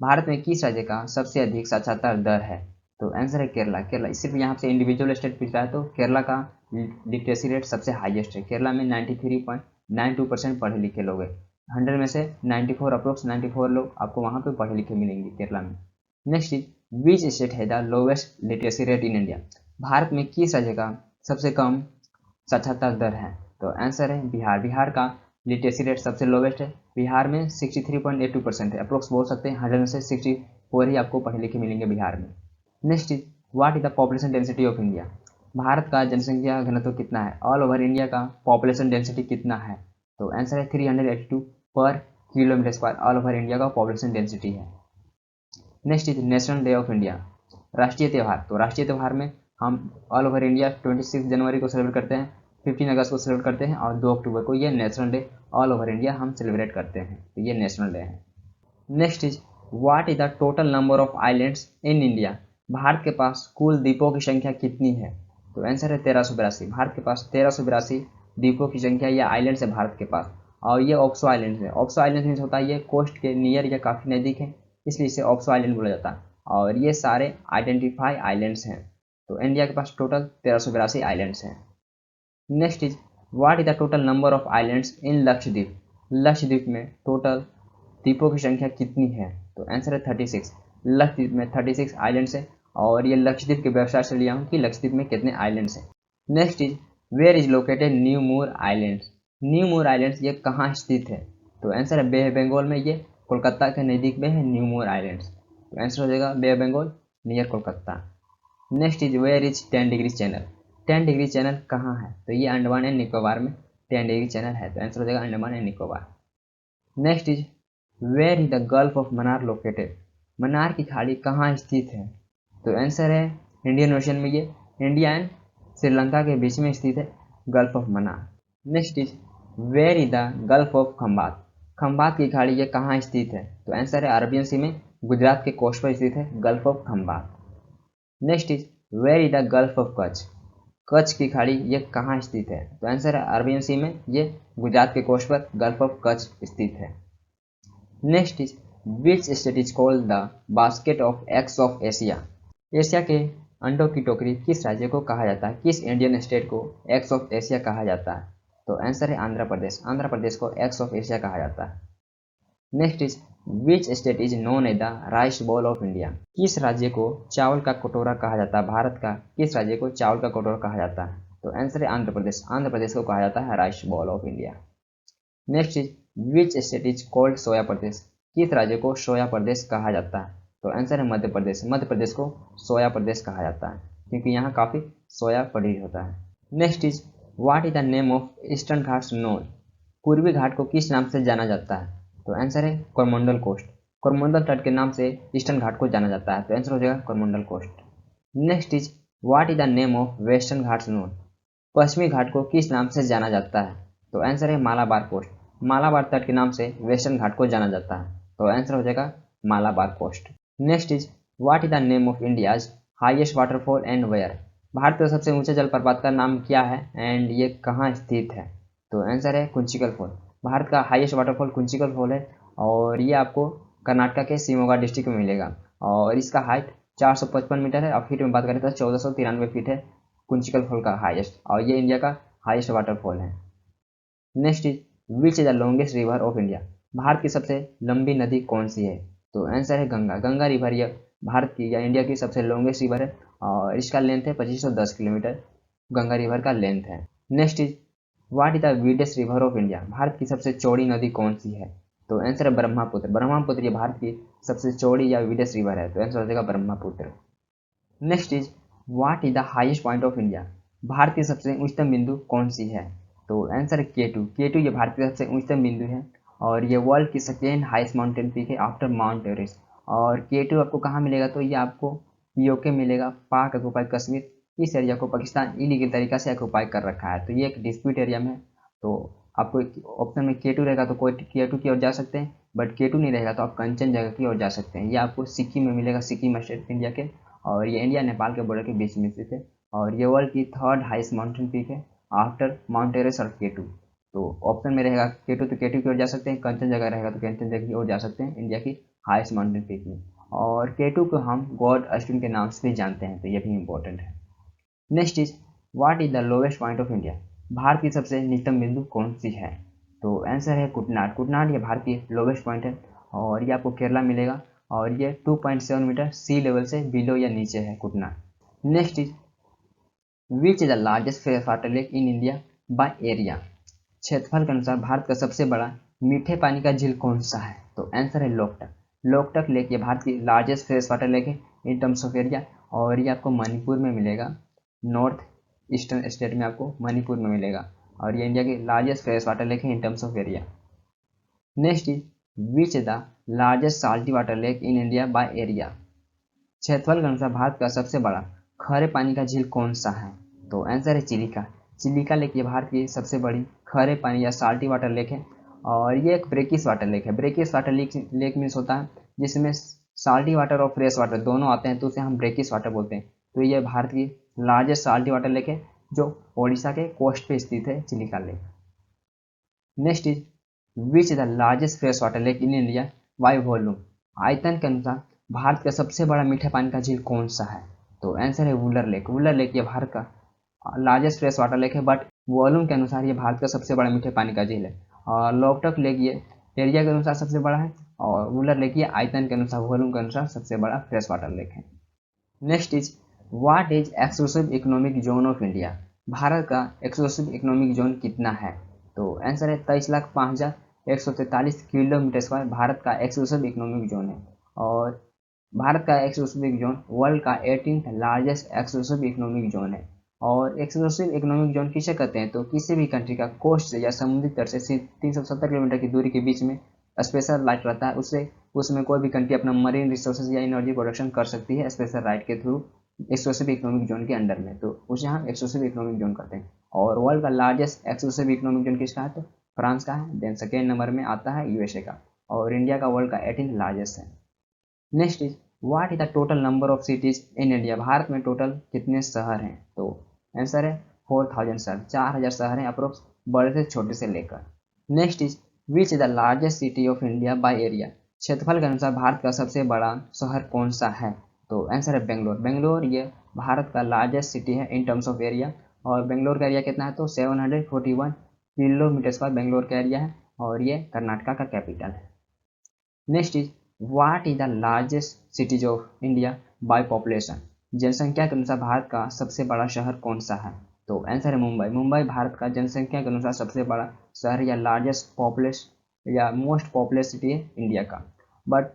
भारत में किस राज्य का सबसे अधिक साक्षरता दर है? तो आंसर है केरला। केरला सिर्फ यहाँ से इंडिविजुअल स्टेट पूछ रहा है, तो केरला का लिटरेसी रेट सबसे हाईएस्ट है। केरला में 93.92% पढ़े लिखे लोग हैं। 100 में से 94 अप्रोक्स 94 लोग आपको वहाँ पे पढ़े लिखे मिलेंगे केरला में। नेक्स्ट इज विच स्टेट है the lowest literacy rate in India. भारत में किस राज्य का सबसे कम साक्षरता दर है? तो आंसर है बिहार। बिहार का लिटरेसी रेट सबसे लोवेस्ट है। बिहार में 63.82% है, अप्रोक्स बोल सकते हैं 100 में से 64 ही आपको पढ़े लिखे मिलेंगे बिहार में। Next is what is the population density of India. Bharat का जनसंख्या घनत्व कितना है? ऑल ओवर इंडिया का पॉपुलेशन डेंसिटी कितना है? तो आंसर है 382 पर kilometre square all over India का पॉपुलेशन डेंसिटी है। Next is national day of India, राष्ट्रीय त्यौहार। तो राष्ट्रीय त्यौहार में हम ऑल ओवर इंडिया 26 जनवरी को सेलिब्रेट करते हैं, 15 अगस्त को सेलिब्रेट करते हैं, और 2 अक्टूबर को ये national day all over India हम सेलिब्रेट करते हैं, तो ये नेशनल डे है। Next is what is the total number of islands in India. Bharat के पास कुल द्वीपों की संख्या कितनी है? तो आंसर है 1382। भारत के पास 1382 द्वीपों की संख्या या आइलैंड्स है भारत के पास, और ये ऑक्सो आइलैंड्स है। ऑक्सो आइलैंड्स मीन्स होता है ये कोस्ट के नियर या काफ़ी नज़दीक है, इसलिए इसे ऑक्सो आइलैंड बोला जाता है, और ये सारे आइडेंटिफाई आइलैंड्स हैं। तो इंडिया के पास टोटल 1382 आइलैंड्स हैं। Next is what is the total number of islands in Lakshadweep. Lakshadweep में टोटल द्वीपों की संख्या कितनी है? तो आंसर है 36। लक्षद्वीप में 36 आइलैंड्स है और ये लक्षद्वीप के वेबसाइट से लिया हूँ कि लक्षद्वीप में कितने आइलैंड्स हैं। Next is where is located New Moore islands. न्यू मूर आइलैंड्स ये कहाँ स्थित है? तो आंसर है बे ऑफ बंगाल में, ये कोलकाता के नज़दीक में है न्यू मूर आइलैंड्स। तो आंसर हो जाएगा Bay of Bengal near Kolkata. Next is where is 10 degree channel. 10 degree channel कहाँ है? तो ये अंडमान एंड निकोबार में 10 डिग्री चैनल है। तो आंसर हो जाएगा Andaman and Nicobar. Next is where is the gulf of Mannar located. Mannar की खाड़ी कहाँ स्थित है? तो आंसर है इंडियन ओशन में, ये इंडिया एंड श्रीलंका के बीच में स्थित है gulf of Mannar. Next is where is the gulf of Khambhat. Khambhat की खाड़ी ये कहाँ स्थित है? तो आंसर है अरबियन सी में, गुजरात के कोस्ट पर स्थित है gulf of Khambhat. Next is where is the gulf of Kutch. Kutch की खाड़ी ये कहाँ स्थित है? तो आंसर है अरबियन सी में, ये गुजरात के कोस्ट पर गल्फ ऑफ कच्छ स्थित है। Next is which state is called the basket of eggs of Asia. Asia के अंडों की टोकरी किस राज्य को कहा जाता है? किस इंडियन स्टेट को एग्स ऑफ एशिया कहा जाता है? तो आंसर है आंध्र प्रदेश। आंध्र प्रदेश को एग्स ऑफ एशिया कहा जाता है। Next is which state is known as the rice bowl of India. किस राज्य को चावल का कटोरा कहा जाता है? भारत का किस राज्य को चावल का कटोरा कहा जाता है? तो आंसर है आंध्र प्रदेश। आंध्र प्रदेश को कहा जाता है rice bowl of India. Next is which state is called soya Pradesh. किस राज्य को सोया प्रदेश कहा जाता है? तो आंसर है मध्य प्रदेश। मध्य प्रदेश को सोया प्रदेश कहा जाता है क्योंकि यहाँ काफ़ी सोया प्रोड्यूस होता है। Next is what is the name of eastern Ghats known. पूर्वी घाट को किस नाम से जाना जाता है? तो आंसर है कोरमंडल कोस्ट। कोरमंडल तट के नाम से ईस्टर्न घाट को जाना जाता है। तो आंसर हो जाएगा Coromandel coast. Next is what is the name of western ghats known. पश्चिमी घाट को किस नाम से जाना जाता है? तो आंसर है मालाबार कोस्ट। मालाबार तट के नाम से वेस्टर्न घाट को जाना जाता है। तो आंसर हो जाएगा Malabar coast. Next is what is the name of India's highest waterfall and where. भारत का सबसे ऊंचा जलप्रपात का नाम क्या है एंड ये कहाँ स्थित है? तो आंसर है कुंचिकल फॉल। भारत का हाईएस्ट वाटरफॉल कुंचिकल फॉल है और ये आपको कर्नाटका के शिमोगा डिस्ट्रिक्ट में मिलेगा और इसका हाइट 455 मीटर है और फीट में बात करें तो 1493 फीट है कुंचिकल फॉल का हाईएस्ट, और ये इंडिया का हाईएस्ट वाटरफॉल है। Next is which is the longest river of India. Bharat की सबसे लंबी नदी कौन सी है? तो आंसर है गंगा। गंगा रिवर ये भारत की या इंडिया की सबसे लॉन्गेस्ट रिवर है और इसका लेंथ है 2510 किलोमीटर। गंगा रिवर का लेंथ है। Next is what is the widest river of India. Bharat की सबसे चौड़ी नदी कौन सी है? तो आंसर है ब्रह्मपुत्र। ब्रह्मपुत्र ये भारत की सबसे चौड़ी या विडेस्ट रिवर है। तो आंसर हो जाएगा Brahmaputra. Next is what is the highest point of India. Bharat की सबसे उच्चतम बिंदु कौन सी है? तो आंसर है केटू। केटू ये भारत की सबसे उच्चतम बिंदु है और ये वर्ल्ड की सेकेंड हाईएस्ट माउंटेन पीक है आफ्टर माउंट एवरेस्ट। और केटू आपको कहाँ मिलेगा? तो ये आपको पीओके मिलेगा, पाक ऑक्युपाइड कश्मीर। इस एरिया को पाकिस्तान इलीगल तरीका से ऑक्युपाई कर रखा है, तो ये एक डिस्प्यूट एरिया में है। तो आपको ऑप्शन में केटू रहेगा तो कोई केटू की ओर जा सकते हैं, बट केटू नहीं रहेगा तो आप कंचनजंगा की ओर जा सकते हैं। ये आपको सिक्किम में मिलेगा, सिक्किम स्टेट इंडिया के, और ये इंडिया नेपाल के बॉर्डर के बीच में स्थित है और ये वर्ल्ड की थर्ड हाईएस्ट माउंटेन पीक है आफ्टर माउंट एवरेस्ट और केटू। तो ऑप्शन में रहेगा केटू तो केटू की ओर जा सकते हैं, कंचनजंगा रहेगा तो कंचनजंगा की ओर जा सकते हैं इंडिया की हाईएस्ट माउंटेन पीक में। और केटू को हम गॉड अस्टून के नाम से भी जानते हैं, तो ये भी इंपॉर्टेंट है। Next is what is the lowest point of India. Bharat की सबसे निचतम बिंदु कौन सी है? तो आंसर है कुटनाड। कुटनाड ये भारत की लोवेस्ट पॉइंट है और ये आपको केरला मिलेगा और ये 2.7 मीटर सी लेवल से बिलो या नीचे है Kuttanad. Next is which is the largest fresh water lake in India by area. क्षेत्रफल के अनुसार भारत का सबसे बड़ा मीठे पानी का झील कौन सा है? तो आंसर है लोकटक। लोकटक लेक ये भारत की लार्जेस्ट फ्रेश वाटर लेक है इन टर्म्स ऑफ एरिया और ये आपको मणिपुर में मिलेगा। नॉर्थ ईस्टर्न स्टेट में आपको मणिपुर में मिलेगा और ये इंडिया की लार्जेस्ट फ्रेश वाटर लेक है in terms of area. Next is which is the largest salty water lake in India by area. क्षेत्रफल के अनुसार भारत का सबसे बड़ा खारे पानी का झील कौन सा है? तो आंसर है चिलिका। चिलिका लेक ये भारत की सबसे बड़ी खारे पानी या साल्टी वाटर लेक है और ये एक ब्रेकिश वाटर लेक है। ब्रेकिश वाटर लेक मीन्स होता है जिसमें साल्टी वाटर और फ्रेश वाटर दोनों आते हैं, तो उसे हम ब्रेकिश वाटर बोलते हैं। तो ये भारत की लार्जेस्ट साल्टी वाटर लेक है जो ओडिशा के कोस्ट पे स्थित है, Chilika lake. Next is which is the largest fresh water lake in India by volume. आयतन के अनुसार भारत का सबसे बड़ा मीठे पानी का झील कौन सा है? तो आंसर है वुलर लेक। वुलर लेक ये भारत का लार्जेस्ट फ्रेश वाटर लेक है, बट वॉल्यूम के अनुसार ये भारत का सबसे बड़ा मीठे पानी का झील है और लोकटक लेक ये एरिया के अनुसार सबसे बड़ा है, और वुलर लेक ये आयतन के अनुसार, वॉल्यूम के अनुसार सबसे बड़ा फ्रेश वाटर लेक है। Next is what is exclusive economic zone of India. Bharat का एक्सक्लूसिव इकोनॉमिक जोन कितना है? तो आंसर है 23,05,143 किलोमीटर स्क्वायर भारत का एक्सक्लूसिव इकोनॉमिक जोन है। और भारत का एक्सक्लूसिव जोन वर्ल्ड का 18th largest exclusive economic zone है। और एक्सक्लूसिव इकोनॉमिक जोन किसे कहते हैं? तो किसी भी कंट्री का कोस्ट से या समुद्री तट से 370 किलोमीटर की दूरी के बीच में स्पेशल राइट रहता है, उससे उसमें कोई भी कंट्री अपना मरीन रिसोर्सेज या एनर्जी प्रोडक्शन कर सकती है स्पेशल राइट के थ्रू एक्सक्लूसिव इकोनॉमिक जोन के अंडर में, तो उसे हम एक्सक्लूसिव इकोनॉमिक जोन कहते हैं। और वर्ल्ड का लार्जेस्ट एक्सक्लूसिव इकोनॉमिक जोन किसका है? तो फ्रांस का है। देन सेकेंड नंबर में आता है यूएसए का, और इंडिया का वर्ल्ड का 18th लार्जेस्ट है। Next is what is the total number of cities in India. भारत में टोटल कितने शहर हैं? तो आंसर है 4000 शहर, 4000 शहर हैं अप्रोक्स, बड़े से छोटे से लेकर। Next is which is the largest city of India by area. क्षेत्रफल के अनुसार भारत का सबसे बड़ा शहर कौन सा है? तो आंसर है बेंगलोर। बेंगलोर ये भारत का लार्जेस्ट सिटी है इन टर्म्स ऑफ एरिया, और बेंगलोर का एरिया कितना है? तो 741 किलोमीटर स्क्वायर बेंगलोर का एरिया है, और ये कर्नाटका का कैपिटल है। Next is what is the largest cities of India by population. जनसंख्या के अनुसार भारत का सबसे बड़ा शहर कौन सा है? तो आंसर है मुंबई। मुंबई भारत का जनसंख्या के अनुसार सबसे बड़ा शहर या लार्जेस्ट पॉपुलेस या मोस्ट पॉपुलस सिटी है इंडिया का। बट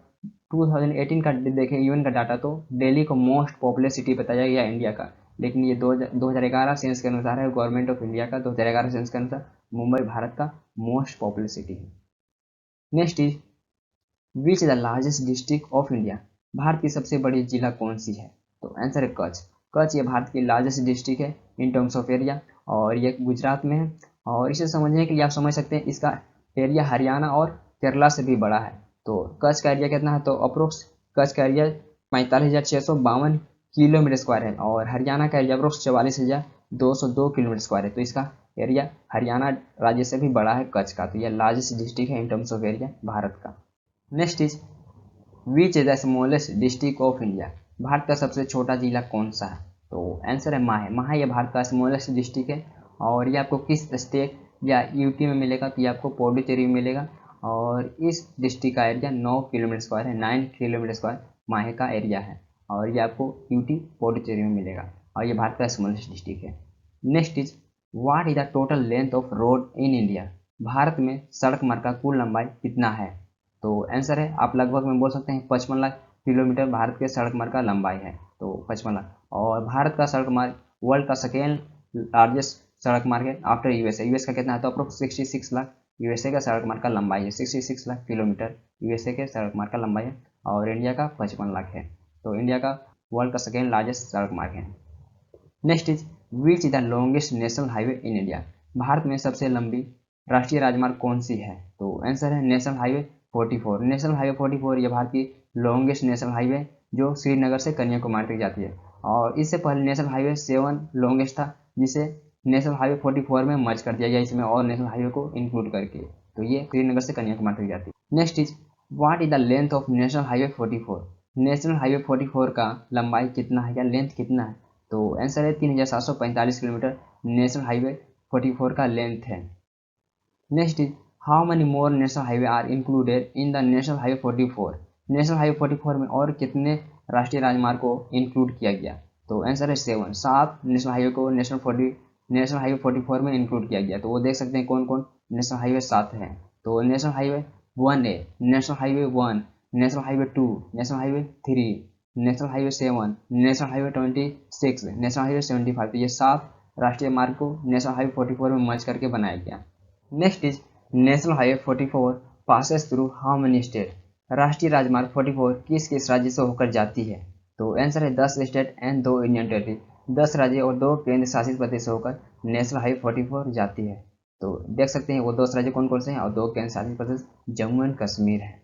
2018 का देखें यूएन का डाटा तो दिल्ली को मोस्ट पॉपुलस सिटी बताया गया इंडिया का, लेकिन ये 2011 सेंस के अनुसार है, गवर्नमेंट ऑफ इंडिया का 2011 सेंस के अनुसार मुंबई भारत का मोस्ट पॉपुलस सिटी है। Next is which is the largest district of India. Bharat की सबसे बड़ी जिला कौन सी है? तो आंसर है कच्छ। कच्छ ये भारत की लार्जेस्ट डिस्ट्रिक्ट है इन टर्म्स ऑफ एरिया, और ये गुजरात में है। और इसे समझने के लिए आप समझ सकते हैं इसका एरिया हरियाणा और केरला से भी बड़ा है। तो कच्छ का एरिया कितना है? तो अप्रोक्स कच्छ का एरिया 45,652 किलोमीटर स्क्वायर है, और हरियाणा का एरिया अप्रोक्स 44,202 किलोमीटर स्क्वायर है। तो इसका एरिया हरियाणा राज्य से भी बड़ा है कच्छ का, तो यह लार्जेस्ट डिस्ट्रिक्ट है in terms of area Bharat का। Next is which is the smallest district of India. Bharat का सबसे छोटा जिला कौन सा है? तो आंसर है माहे। माहे ये भारत का स्मॉलेस्ट डिस्ट्रिक्ट है, और ये आपको किस स्टेट या यूटी में मिलेगा? तो ये आपको पौंडीचेरी में मिलेगा, और इस डिस्ट्रिक्ट का एरिया 9 किलोमीटर स्क्वायर है, 9 किलोमीटर स्क्वायर माहे का एरिया है, और ये आपको यूटी पौंडीचेरी में मिलेगा, और ये भारत का स्मॉलेस्ट डिस्ट्रिक्ट है। Next is what is the total length of road in India. भारत में सड़क मार्ग का कुल लंबाई कितना है? तो आंसर है आप लगभग में बोल सकते हैं 55 लाख किलोमीटर भारत के सड़क मार्ग का लंबाई है, तो 55 लाख। और भारत का सड़क मार्ग वर्ल्ड का सेकेंड लार्जेस्ट सड़क मार्ग है आफ्टर यूएसए। यूएस का कितना है? तो अप्रोक्स 66 लाख यूएसए का सड़क मार्ग का लंबाई है, 66 लाख किलोमीटर यूएसए के सड़क मार्ग का लंबाई है, और इंडिया का 55 लाख है। तो इंडिया का वर्ल्ड का सेकेंड लार्जेस्ट सड़क मार्ग है। Next is which is the longest national highway in India. भारत में सबसे लंबी राष्ट्रीय राजमार्ग कौन सी है? तो आंसर है नेशनल हाईवे 44। नेशनल हाईवे 44 ये भारत की लॉन्गेस्ट नेशनल हाईवे जो श्रीनगर से कन्याकुमारी तक जाती है, और इससे पहले नेशनल हाईवे 7 लॉन्गेस्ट था, जिसे नेशनल हाईवे 44 में मर्ज कर दिया गया इसमें और नेशनल हाईवे को इंक्लूड करके, तो ये श्रीनगर से कन्याकुमारी तक जाती है। Next is what is the length of national highway 44। National highway 44 का लंबाई कितना है या लेंथ कितना है? तो आंसर है 3745 किलोमीटर नेशनल हाईवे 44 का लेंथ है। Next is how many more national highway are included in the national highway 44। National highway 44 में और कितने राष्ट्रीय राजमार्ग को इंक्लूड किया गया? तो आंसर है 7। 7 नेशनल हाईवे को नेशनल हाईवे 44 में इंक्लूड किया गया। तो वो देख सकते हैं कौन कौन नेशनल हाईवे 7 हैं। तो national highway 1A, national highway 1, national highway 2, national highway 3, national highway 7, national highway 26, national highway 75। तो ये 7 राष्ट्रीय मार्ग को नेशनल हाईवे 44 में मर्ज करके बनाया गया। Next is national highway 44 passes through how many state. राष्ट्रीय राजमार्ग 44 किस किस राज्य से होकर जाती है? तो आंसर है 10 स्टेट एंड 2 यूनियन टेरिटरी। 10 राज्य और 2 केंद्र शासित प्रदेश से होकर नेशनल हाईवे 44 जाती है। तो देख सकते हैं वो 10 राज्य कौन कौन से हैं, और 2 केंद्र शासित प्रदेश जम्मू एंड कश्मीर है।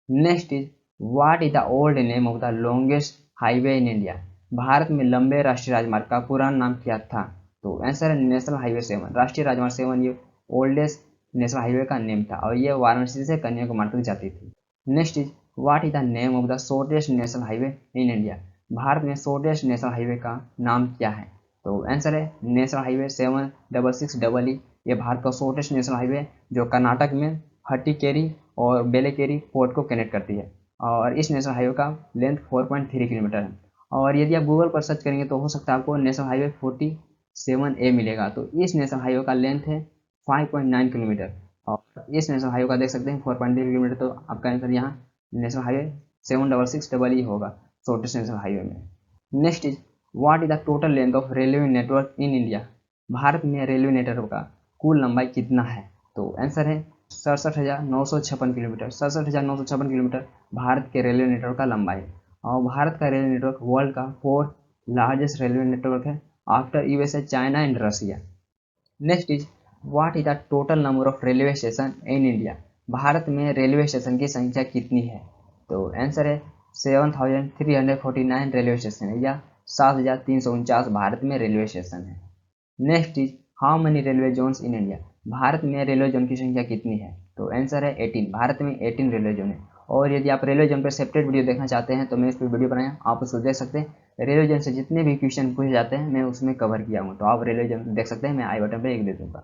Next is what is the old name of the longest highway in India. भारत में लंबे राष्ट्रीय राजमार्ग का पुराना नाम क्या था? तो आंसर है नेशनल हाईवे 7। राष्ट्रीय राजमार्ग 7 ये ओल्डेस्ट नेशनल हाईवे का नेम था, और ये वाराणसी से कन्याकुमारी तक जाती थी। Next is what is the name of the shortest national highway in India. भारत में शॉर्टेस्ट नेशनल हाईवे का नाम क्या है? तो आंसर है नेशनल हाईवे 766EE। ये भारत का शॉर्टेस्ट नेशनल हाईवे है जो कर्नाटक में हट्टीकेरी और बेलेकेरी पोर्ट को कनेक्ट करती है। और इस नेशनल हाईवे का लेंथ 4.3 किलोमीटर है। और यदि आप गूगल पर सर्च करेंगे तो हो सकता है आपको नेशनल हाईवे 47A मिलेगा। तो इस नेशनल हाईवे का लेंथ है 5.9 किलोमीटर। और इस नेशनल हाईवे का देख सकते हैं 4.3 किलोमीटर। तो आपका आंसर यहाँ नेशनल हाईवे 766 होगा शॉर्टेस्ट नेशनल हाईवे में। Next is what is the total length of railway network in India. भारत में रेलवे नेटवर्क का कुल लंबाई कितना है? तो आंसर है 67,956 किलोमीटर। 67,956 किलोमीटर भारत के रेलवे नेटवर्क का लंबाई है। और भारत का रेलवे नेटवर्क वर्ल्ड का 4th लार्जेस्ट रेलवे नेटवर्क है after USA, China and Russia. Next is what is the total number of railway station in India. भारत में रेलवे स्टेशन की संख्या कितनी है? तो आंसर है 7,349 रेलवे स्टेशन है, या 7,349 भारत में रेलवे स्टेशन है। Next is how many railway zones in India. भारत में रेलवे जोन की संख्या कितनी है? तो आंसर है 18। भारत में 18 रेलवे जोन है। और यदि आप रेलवे जोन पर सेपरेट वीडियो देखना चाहते हैं तो मैं इस पर वीडियो बनाया, आप उसको देख सकते हैं। रेलवे जोन से जितने भी क्वेश्चन पूछे जाते हैं मैं उसमें कवर किया हूँ, तो आप रेलवे जोन देख सकते हैं, मैं आई बटन पर एक दे दूँगा।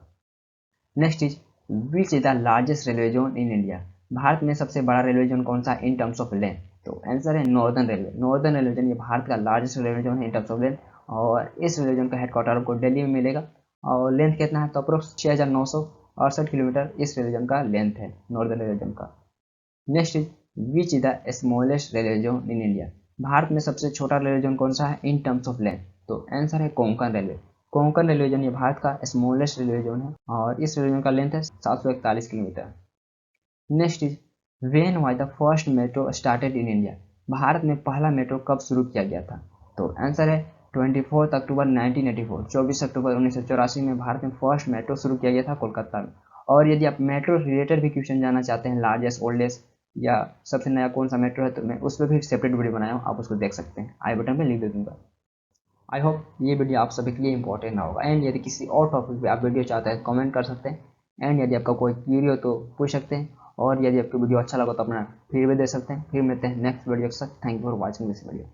Next is which is the largest railway zone in India. भारत में सबसे बड़ा रेलवे जोन कौन सा है इन टर्म्स ऑफ लेंथ? तो आंसर है northern railway. Northern railway zone ये भारत का लार्जेस्ट रेलवे जोन है इन टर्म्स ऑफ लेंथ। और इस रेलवे जोन का हेडक्वार्टर आपको दिल्ली में मिलेगा। और लेंथ कितना है? तो अप्रोक्स 6,968 किलोमीटर इस रेलवे जोन का लेंथ है, नॉर्दर्न रेलवे जोन का। Next is which is the smallest railway zone in India. भारत में सबसे छोटा रेलवे जोन कौन सा है इन टर्म्स ऑफ लेंथ? तो आंसर है Konkan railway. Konkan railway zone ये भारत का स्मॉलेस्ट रेलवे जोन है और इस रेलवे जोन का लेंथ है 741 kilometre. Next is when was the first metro started in India. भारत में पहला मेट्रो कब शुरू किया गया था? तो आंसर है 24 अक्टूबर 1984। 24 अक्टूबर 1984 में भारत में फर्स्ट मेट्रो शुरू किया गया था कोलकाता में। और यदि आप मेट्रो रिलेटेड भी क्वेश्चन जानना चाहते हैं, लार्जेस्ट, ओल्डेस्ट या सबसे नया कौन सा मेट्रो है, तो मैं उस पर भी सेपरेट वीडियो बनाया हूँ, आप उसको देख सकते हैं, आई बटन पे लिख दे दूँगा। आई होप ये वीडियो आप सभी के लिए इंपॉर्टेंट होगा। एंड यदि किसी और टॉपिक पे आप वीडियो चाहते हैं कमेंट कर सकते हैं। एंड यदि आपका कोई क्वेरी हो तो पूछ सकते हैं। और यदि आपको वीडियो अच्छा लगा तो अपना फीडबैक दे सकते हैं। फिर मिलते हैं नेक्स्ट वीडियो के साथ। Thank you for watching this video.